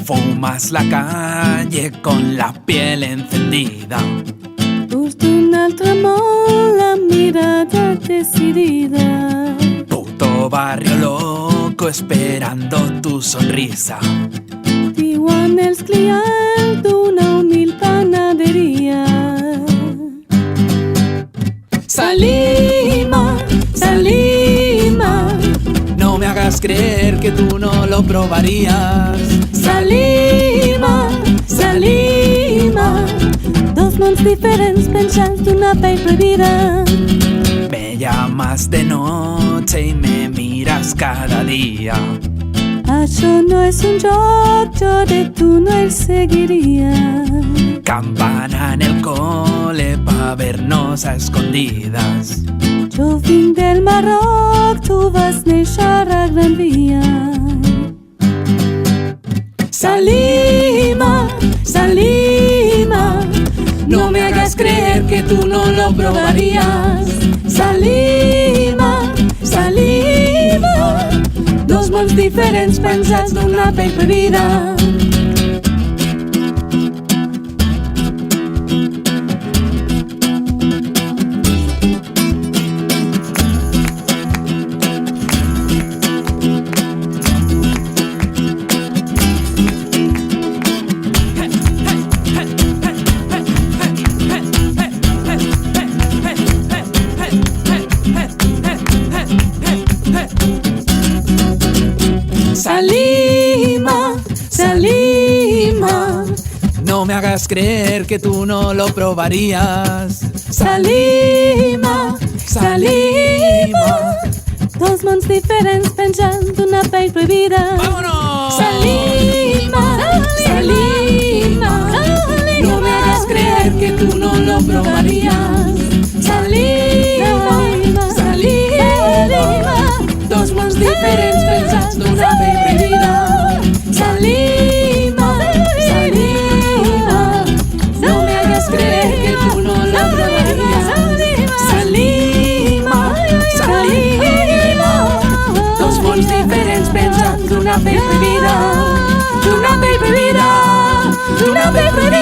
Fumas la calle con la piel encendida. Busco un altre amor, la mirada decidida. Puto barrio loco esperando tu sonrisa. Diuen els clients d'una humil panaderia. Salima, Salima, no me hagas creer que tú no lo probarías. Salima, Salima, dos mons diferents penjats d'una pell prohibida. Me llamas de noche y me miras cada día. Això no és un joc, jo de tu no el seguiria. Campana en el cole pa vernos a escondidas. Jo vinc del Marroc, tu vas néixer a Gran Via. Salima, Salima, no me hagas creer que tú no lo probarías. Salima, Salima, dos mons diferents penjats d'una pell prohibida. Salima, Salima, no me hagas creer que tú no lo probarías. Salima, Salima, dos mons diferents penjant d'una pell prohibida. ¡Vámonos! Salima, Salima, no me hagas creer que tú no lo probarías. Salima, Salima, dos mons diferents penjats d'una pell prohibida. Salima, Salima, no me hagas creer que tú no lo probarías. Salima, Salima, dos mons diferents penjats d'una pell prohibida. D'una pell prohibida, d'una pell prohibida.